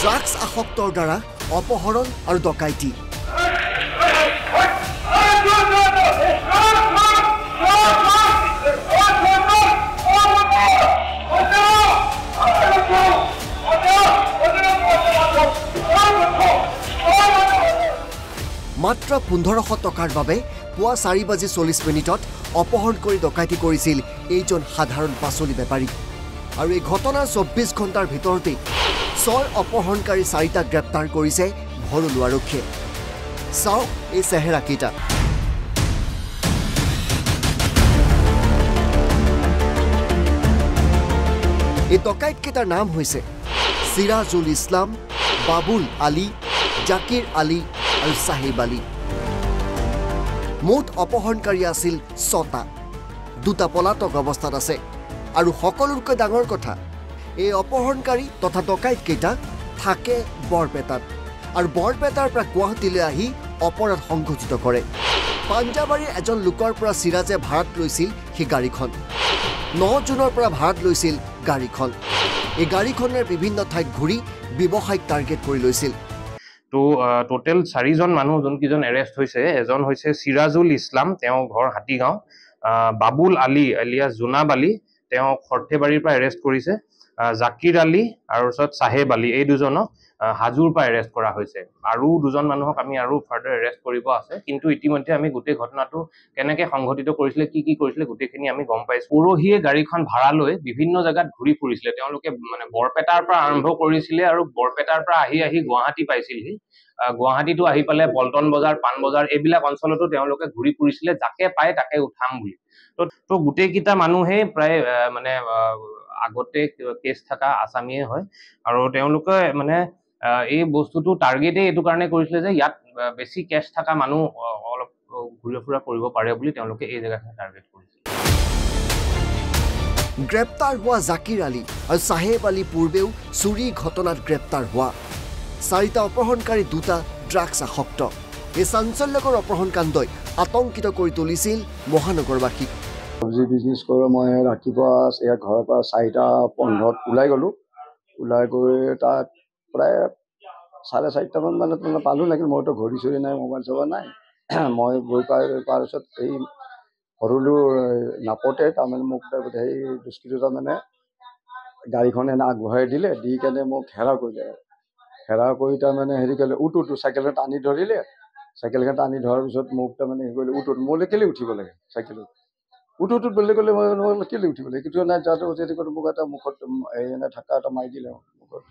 Drugs আসক্তৰ দ্বাৰা অপহৰণ আৰু ডকাইতি। মাত্ৰ 1500 টকাৰ বাবে পুৱা 4:40 অপহৰণ কৰি ডকাইতি কৰিছিল এইজন সাধাৰণ পাচলি বেপাৰী। আৰু এই ঘটনাৰ 24 ঘণ্টাৰ ভিতৰতে 6 অপহৰণকাৰী 4টা গ্ৰেপ্তাৰ কৰিছে ভৰলু আৰক্ষীয়ে। চাওক এই চেহেৰা কেইটা। এই ডকাইত কেইটাৰ নাম হৈছে সিৰাজুল ইছলাম, বাবুল আলী, জাকিৰ আলী আৰু সাহেব আলী। মুঠ অপহৰণকাৰী আছিল 6টা। 2টা পলাতক অৱস্থাত আছে। আৰু সকলোতকৈ ডাঙৰ কথা, এই অপহৰণকাৰী তথা ডকাইত কেইটা থাকে বৰপেটাত। আৰু বৰপেটাৰ পৰা গুৱাহাটীলৈ আহি অপৰাধ সংঘটিত কৰে। পাঞ্জাবাৰীৰ এজন লোকৰ পৰা সিৰাজে ভাড়াত লৈছিল সেই গাড়ীখন। 9 জুনৰ পৰা ভাড়াত লৈছিল গাড়ীখন। এই গাড়ীখনেৰে বিভিন্ন ঠাইত ঘূৰি ব্যৱসায়িক টাৰ্গেট কৰি লৈছিল। তো টোটেল 4জন মানুহ যোনকেইজন এৰেষ্ট হৈছে, এজন হৈছে সিৰাজুল ইছলাম, তেওঁ ঘৰ হাতীগাঁও, বাবুল আলী এলিয়াছ জোনাব আলী, তেওঁ খৰ্থেবাৰীৰ পৰা এৰেষ্ট কৰিছে, জাকিৰ আলী আৰু সাহেব আলী, এই দুজনক হাজোৰ পৰা এৰেষ্ট কৰা হৈছে। আৰু 2জন মানুহক আমি আৰু ফাৰ্ডাৰ এৰেষ্ট কৰিব আছে। কিন্তু ইতিমধ্যে আমি গোটেই ঘটনাটো কেনেকৈ সংঘটিত কৰিছিলে, কি কৰিছিলে, গোটেইখিনি আমি গম পাইছোঁ। পৰহিয়ে গাড়ীখন ভাড়া লৈ বিভিন্ন জেগাত ঘূৰি ফুৰিছিলে তেওঁলোকে। মানে বৰপেটাৰ পৰা আৰম্ভ কৰিছিলে আৰু বৰপেটাৰ পৰা আহি গুৱাহাটী পাইছিলহি। গুৱাহাটীতো আহি পালে পল্টন বজাৰ, পাণ বজাৰ, এইবিলাক অঞ্চলতো তেওঁলোকে ঘূৰি ফুৰিছিলে, যাকে পায় তাকে উঠাম বুলি। তো গোটেইকেইটা মানুহেই প্ৰায় মানে আগতে কেছ থকা আছামীয়ে হয়। আৰু তেওঁলোকে মানে এই বস্তুটো টাৰ্গেটেই এইটো কাৰণে কৰিছিলে যে ইয়াত বেছি কেছ থকা মানুহ অলপ ঘূৰি ফুৰা কৰিব পাৰে বুলি তেওঁলোকে এই জেগাখিনি টাৰ্গেট কৰিছিল। গ্ৰেপ্তাৰ হোৱা জাকিৰ আলী আৰু সাহেব আলী পূৰ্বেও চুৰি ঘটনাত গ্ৰেপ্তাৰ হোৱা। 4টা অপহৰণকাৰী 2টা ড্ৰাগছ আসক্ত। এই চাঞ্চল্যকৰ অপহৰণ কাণ্ডই আতংকিত কৰি তুলিছিল মহানগৰবাসীক। চব্জি বিজনেছ কৰোঁ মই। ৰাতিপুৱা ঘৰৰ পৰা 4:15 ওলাই গ'লোঁ। ওলাই গৈ তাত প্ৰায় 4:30 মানত পালোঁ। লাগিল মইতো ঘড়ী চৰি নাই, মোবাইল চবা নাই। মই গৈ পোৱাৰ পিছত এই ভৰলু নাপতে তাৰমানে মোক সেই দুষ্কৃতি তাৰমানে গাড়ীখন এনে আগবঢ়াই দিলে, দি কেনে মোক ঘেৰাও কৰিলে। ঘেৰাও কৰি তাৰমানে হেৰি কৰিলে, উঠো চাইকেলখন টানি ধৰিলে। চাইকেলখন টানি ধৰাৰ পিছত মোক তাৰমানে হেৰি কৰিলে, উঠো মোলৈ কেলৈ উঠিব লাগে চাইকেলত, উঠো বুলি ক'লে মই কেলৈ উঠিব লাগে, কিন্তু নাই যাতে মোক এটা মুখত এনে ঢাকা এটা মাৰি দিলে। মুখত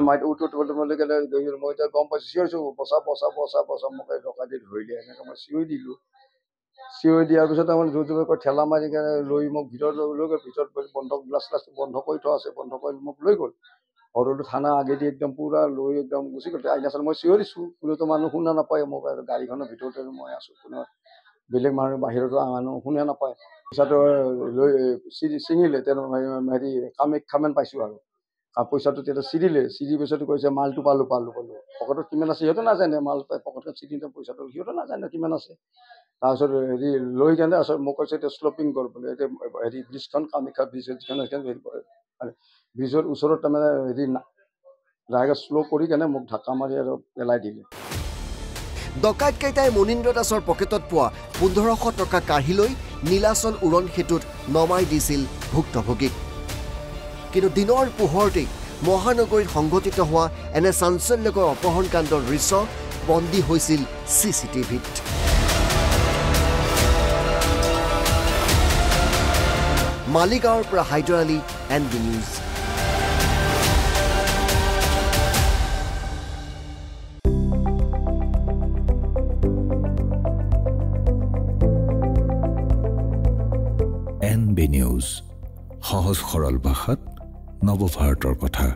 মাৰি উঠো বুলি ক'লে মই এতিয়া গম পাইছোঁ, চিঞৰিছোঁ বচা মোক ডকাইতি ধৰিলে। এনেকৈ মই চিঞৰি দিলোঁ। চিঞৰি দিয়াৰ পিছত তাৰমানে জোৰ ঠেলা মাৰি কেনে লৈ মোক ভিতৰত লৈ গ'ল। ভিতৰত বন্ধ গ্লাছ বন্ধ কৰি থোৱা আছে, বন্ধ কৰি মোক লৈ গ'ল। ভৰলু থানা আগেদি একদম পুৰা লৈ একদম গুচি গ'ল। আইনাচাল মই চিঞৰিছোঁ, কোনোতো মানুহ শুনা নাপায়। মোক গাড়ীখনৰ ভিতৰতে মই আছোঁ, কোনো বেলেগ মানুহ বাহিৰতো মানুহ শুনা নাপায়। পইচাটো লৈ ছিঙিলে। তেওঁ হেৰি কামাখ্যামান পাইছোঁ আৰু পইচাটো তেতিয়া চিৰিলে। চিৰি পিছতো কৈছে মালটো পালোঁ। পকেটত কিমান আছে সিহঁতে নাজানে, মাল পকেটত চিৰিতে পইচাটো সিহঁতে নাজানে কিমান আছে। তাৰপিছত হেৰি লৈ কেনে তাৰপিছত মোক কৈছে এতিয়া শ্লপিং কৰ বোলে। এতিয়া হেৰি ব্ৰিজখন কামাখ্যা ব্ৰিজ হেৰি কৰে, ব্ৰিজৰ ওচৰত তাৰমানে হেৰি জায়গা শ্ল' কৰি কেনে মোক ঢাকা মাৰি আৰু পেলাই দিলে। ডকাইত কেইটাই মনীন্দ্ৰ দাসৰ পকেটত পোৱা 1500 টকা কাঢ়ি লৈ নীলাচল উৰণ সেতুত নমাই দিছিল ভুক্তভোগীক। কিন্তু দিনৰ পোহৰতেই মহানগৰীত সংঘটিত হোৱা এনে চাঞ্চল্যকৰ অপহৰণ কাণ্ডৰ দৃশ্য বন্দী হৈছিল CCTVত। মালিগাঁৱৰ পৰা Haidar Ali, NB news. NB news, সহজ সৰল ভাষাত নৱভাৰতৰ কথা।